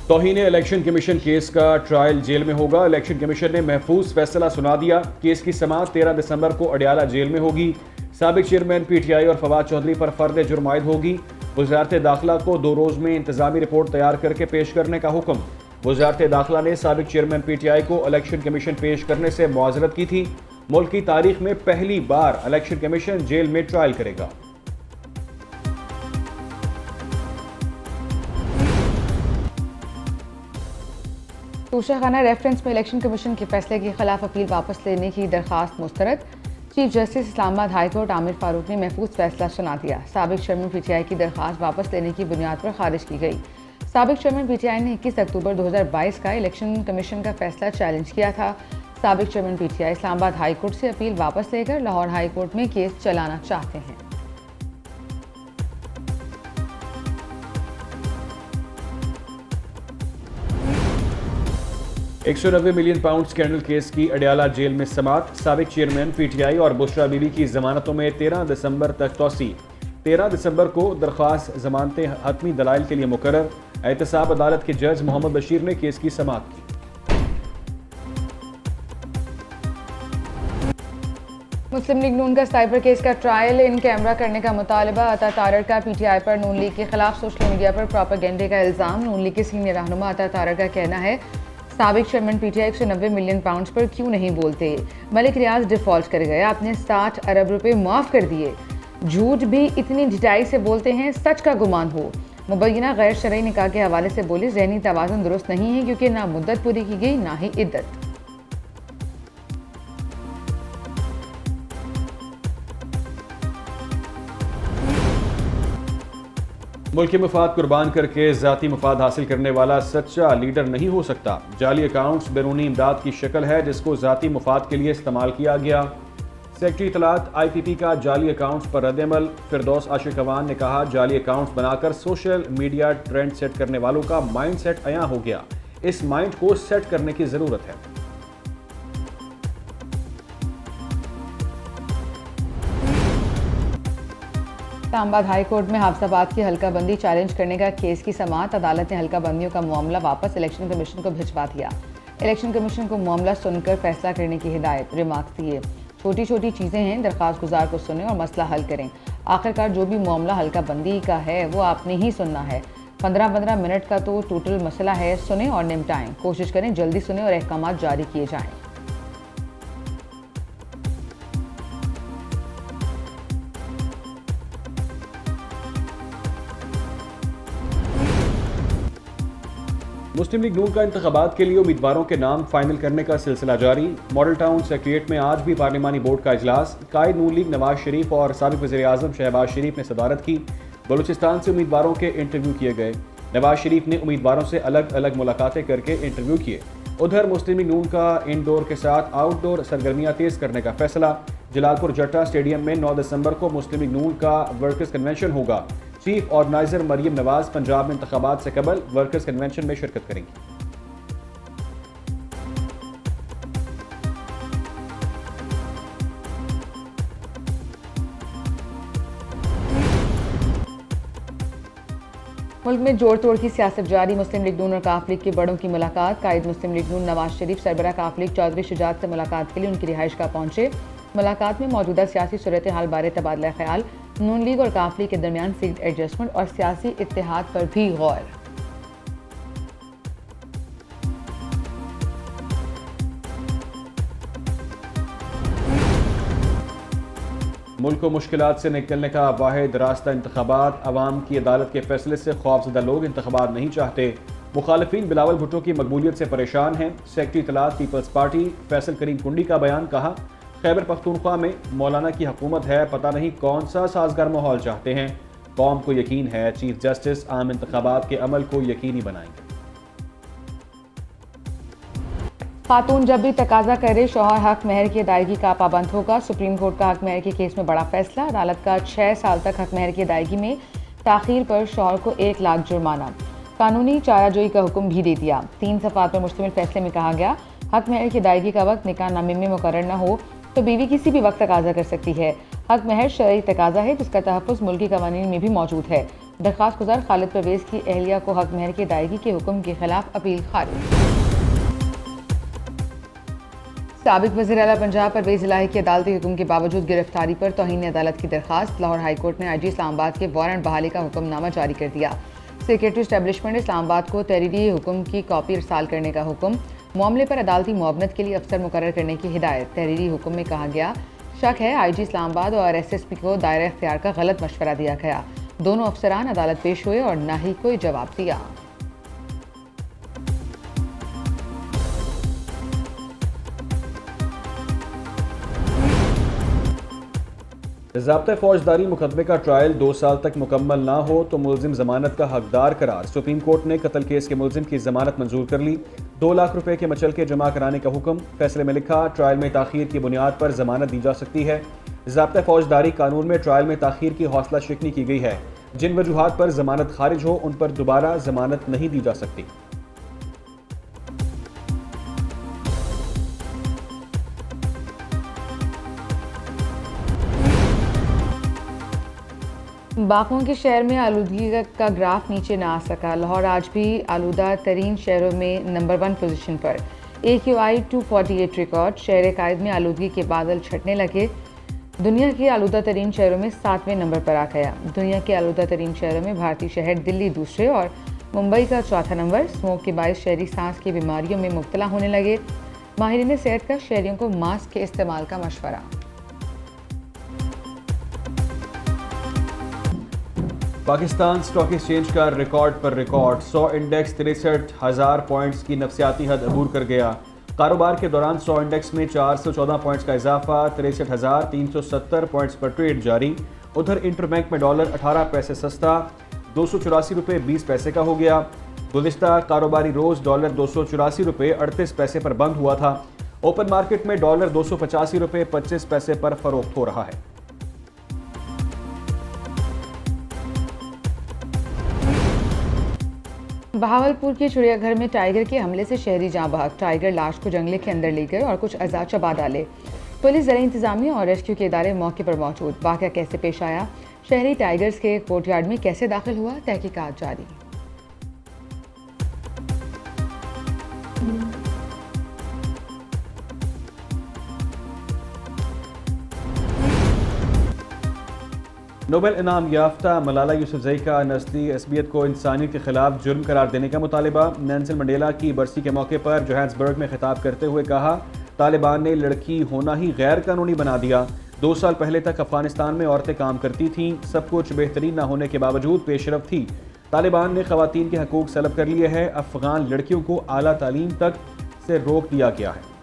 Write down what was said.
तौहीन election commission case का trial jail में होगा। इलेक्शन कमीशन ने महफूज फैसला सुना दिया। केस की समाअत 13 दिसंबर को अडियाला जेल में होगी। साबिक चेयरमैन पीटीआई और फवाद चौधरी पर फर्द जुर्म आयद होगी। वजारत दाखिला को 2 रोज में इंतजामी रिपोर्ट तैयार करके पेश करने का हुक्म। वजारत दाखिला ने साबिक चेयरमैन पीटीआई को इलेक्शन कमीशन पेश करने से मुआजरत की थी। मुल्क की तारीख में पहली बार इलेक्शन कमीशन जेल में ट्रायल करेगा। तोशाखाना रेफरेंस में इलेक्शन कमीशन के फैसले के खिलाफ अपील वापस लेने की दरखास्त मुस्तरद। Chief justice Islamabad high court Aamir Farooq ने महफूज फैसला सुना दिया। साबिक चेयरमैन पीटीआई की दरखास्त वापस लेने की बुनियाद पर खारिज की गई। साबिक चेयरमैन पीटीआई ने 21 अक्टूबर 2022 का इलेक्शन कमीशन का फैसला चैलेंज किया था। साबिक chairman PTI Islamabad high court से अपील वापस लेकर लाहौर हाई कोर्ट में केस चलाना चाहते हैं। 190 मिलियन पाउंड स्कैंडल केस की अडियाला जेल में समाअत। साबिक चेयरमैन पीटीआई और बुशरा बीबी की जमानतों में 13 दिसंबर तक तोसी। 13 दिसंबर को दरख्वास्त जमानतें हतमी दलाइल के लिए मुकर्रर। एहतसाब अदालत के जज मोहम्मद बशीर ने केस की समाअत की। मुस्लिम लीग नून का साइबर केस का ट्रायल इन कैमरा करने का मुतालबा। अता तारड़ का पीटीआई पर नून लीग के खिलाफ सोशल मीडिया पर प्रोपेगेंडे का इल्जाम। नून लीग के सीनियर रहनुमा अता तारड़ का कहना है साबिक चेयरमैन पीटीआई 190 मिलियन पाउंड पर क्यों नहीं बोलते। मलिक रियाज डिफॉल्ट कर गए, आपने 60 अरब रुपए माफ कर दिए। झूठ भी इतनी ढिठाई से बोलते हैं, सच का गुमान हो। मुबैना गैर शरई निकाह के हवाले से बोली ज़हनी तवाज़ुन दुरुस्त नहीं है क्योंकि ना मुद्दत पूरी की गई ना ही इद्दत। मुल्क के मफाद कुर्बान करके ज़ाती मफाद हासिल करने वाला सच्चा लीडर नहीं हो सकता। जाली अकाउंट्स बैरूनी इमदाद की शक्ल है जिसको ज़ाती मफाद के लिए इस्तेमाल किया गया। सेक्रेटरी इतलात IPP का जाली अकाउंट्स पर रद्द-ए-अमल। फिरदौस आशिक अवान ने कहा जाली अकाउंट्स बनाकर सोशल मीडिया ट्रेंड सेट करने वालों का माइंड सेट अया हो गया। इस माइंड को सेट करने की ज़रूरत है। इस्लामाबाद हाई कोर्ट में हाफिजाबाद की हल्का बंदी चैलेंज करने का केस की समाअत। अदालत ने हल्का बंदियों का मामला वापस इलेक्शन कमीशन को भिजवा दिया। इलेक्शन कमीशन को मामला सुनकर फैसला करने की हिदायत। रिमार्क्स दिए, छोटी छोटी चीज़ें हैं, दरख्वास्त गुजार को सुने और मसला हल करें। आखिरकार जो भी मामला हल्का बंदी का है वो आपने ही सुनना है। 15-15 मिनट का तो टोटल मसला है, सुने और निपटाएं। कोशिश करें जल्दी सुने और अहकाम जारी किए जाएँ। मुस्लिम लीग नून का इंतखाबात के लिए उम्मीदवारों के नाम फाइनल करने का सिलसिला जारी। मॉडल टाउन सेक्रेटेरिएट में आज भी पार्लिमानी बोर्ड का इजलास। कायद नून लीग नवाज शरीफ और साबिक वज़ीर आज़म शहबाज शरीफ ने सदारत की। बलूचिस्तान से उम्मीदवारों के इंटरव्यू किए गए। नवाज शरीफ ने उम्मीदवारों से अलग अलग मुलाकातें करके इंटरव्यू किए। उधर मुस्लिम लीग नून का इंडोर के साथ आउटडोर सरगर्मियां तेज करने का फैसला। जलालपुर जट्टा स्टेडियम में 9 दिसंबर को मुस्लिम लीग नून का वर्कर्स कन्वेंशन होगा। चीफ ऑर्गेनाइजर मरियम नवाज पंजाब में इंतखाबात से कबल वर्कर्स कन्वेंशन में शिरकत करेंगी। मुल्क में जोड़ तोड़ की सियासत जारी। मुस्लिम लीग नून और काफ लीग के बड़ों की मुलाकात। कायद मुस्लिम लीग नून नवाज शरीफ सरबराह काफ लीग चौधरी शुजात से मुलाकात के लिए उनकी रिहाइश का पहुंचे। मुलाकात में मौजूदा सियासी सूरत हाल बारे तबादला ख्याल, नून लीग और काफ लीग के दरमियान सीट एडजस्टमेंट और सियासी इत्तेहाद पर भी गौर। मुल्क को मुश्किलात से निकलने का वाहिद रास्ता इंतखाबात। अवाम की अदालत के फैसले से खौफजदा लोग इंतखाबात नहीं चाहते। मुखालिफिन बिलावल भुट्टो की मकबूलियत से परेशान हैं। सेक्रेटरी इतलात पीपल्स पार्टी फैसल करीम कुंडी का बयान। कहा खैबर पख्तूनख्वा में मौलाना की हुकूमत है, पता नहीं कौन सा साजगार माहौल चाहते हैं। कौम को यकीन है चीफ जस्टिस आम इंतखाबात के अमल को यकीनी बनाएंगे। खातून जब भी तकाजा करे शौहर हक महर की अदायगी का पाबंद होगा। सुप्रीम कोर्ट का हक महर के केस में बड़ा फैसला। अदालत का 6 साल तक हक महर की अदायगी में ताखीर पर शौहर को 1 लाख जुर्माना। कानूनी चाराजोई का हुक्म भी दे दिया। 3 सफ़ात पर मुश्तमिल फैसले में कहा गया हक महर की अदायगी का वक्त निकाह नामे में मुकर्रर न हो तो बीवी किसी भी वक्त तकाजा कर सकती है। हक महर शरई तकाजा है जिसका तहफ़्फ़ुज़ मुल्की कवानीन में भी मौजूद है। दरख्वास्त गुजार खालिद परवेज की अहलिया को हक महर की अदायगी के हुक्म के खिलाफ अपील खारिज। साबिक वज़ीर आला पंजाब परवेज इलाही की अदालती हुक्म के बावजूद गिरफ्तारी पर तौहीन अदालत की दरख्वास्त। लाहौर हाईकोर्ट ने IG इस्लामाबाद के वारंट बहाली का हुक्मनामा जारी कर दिया। सेक्रेटरी इस्टेब्लिशमेंट इस्लामाबाद को तहरीरी हुक्म की कॉपी इरसाल करने का हुक्म। मामले पर अदालती मुआवनत के लिए अफसर मुकर्रर करने की हिदायत। तहरीरी हुक्म में कहा गया शक है IG इस्लामाबाद और SSP को दायरा इख्तियार का गलत मशवरा दिया गया। दोनों अफसरान अदालत पेश हुए और न ही कोई जवाब दिया। ज़ाब्ता फौजदारी मुकदमे का ट्रायल 2 साल तक मुकम्मल ना हो तो मुलजिम जमानत का हकदार करार। सुप्रीम कोर्ट ने कत्ल केस के मुलजिम की जमानत मंजूर कर ली। 2 लाख रुपए के मचल के जमा कराने का हुक्म। फैसले में लिखा ट्रायल में ताखीर की बुनियाद पर जमानत दी जा सकती है। ज़ाब्ता फौजदारी कानून में ट्रायल में ताखीर की हौसला शिकनी की गई है। जिन वजूहात पर जमानत खारिज हो उन पर दोबारा जमानत नहीं दी जा सकती। बागों के शहर में आलूदगी का ग्राफ नीचे ना आ सका। लाहौर आज भी आलूदा तरीन शहरों में नंबर 1 पोजीशन पर। AQI 248 record. शहर कायद में आलूदगी के बादल छटने लगे। दुनिया के आलूदा तरीन शहरों में 7वें नंबर पर आ गया। दुनिया के आलूदा तरीन शहरों में भारतीय शहर दिल्ली दूसरे और मुंबई का चौथा नंबर। स्मोक के बायस शहरी सांस की बीमारियों में मुब्तला होने लगे। माहिरीन सेहत का शहरियों को मास्क के इस्तेमाल का मशवरा। पाकिस्तान स्टॉक एक्सचेंज का रिकॉर्ड पर रिकॉर्ड। 100 इंडेक्स 63,000 पॉइंट्स की नफसियाती हद अबूर कर गया। कारोबार के दौरान 100 इंडेक्स में 414 पॉइंट्स का इजाफा। 63,370 पॉइंट्स पर ट्रेड जारी। उधर इंटरबैंक में डॉलर 18 पैसे सस्ता 284 रुपये 20 पैसे का हो गया। गुज़िश्ता कारोबारी रोज डॉलर 284 रुपये 38 पैसे पर बंद हुआ था। ओपन मार्केट में डॉलर 285 रुपये 25 पैसे पर फरोख्त हो रहा है। बहावलपुर के चिड़ियाघर में टाइगर के हमले से शहरी जाँ बहक। टाइगर लाश को जंगले के अंदर ले गए और कुछ अज़ा चबा डाले। पुलिस, ज़रा इंतजामिया और रेस्क्यू के इदारे मौके पर मौजूद। वाक़या कैसे पेश आया, शहरी टाइगर्स के कोर्टयार्ड में कैसे दाखिल हुआ, तहकीकात जारी। नोबेल इनाम याफ्ता मलाला यूसुफजई का नस्ली असबियत को इंसानियत के खिलाफ जुर्म करार देने का मुतालिबा। नेल्सन मंडेला की बरसी के मौके पर जोहान्सबर्ग में खिताब करते हुए कहा तालिबान ने लड़की होना ही गैर कानूनी बना दिया। 2 साल पहले तक अफगानिस्तान में औरतें काम करती थीं, सब कुछ बेहतरीन न होने के बावजूद पेशरफ थी। तालिबान ने खवातीन के हकूक सलब कर लिए हैं। अफगान लड़कियों को आला तालीम तक से रोक दिया गया है।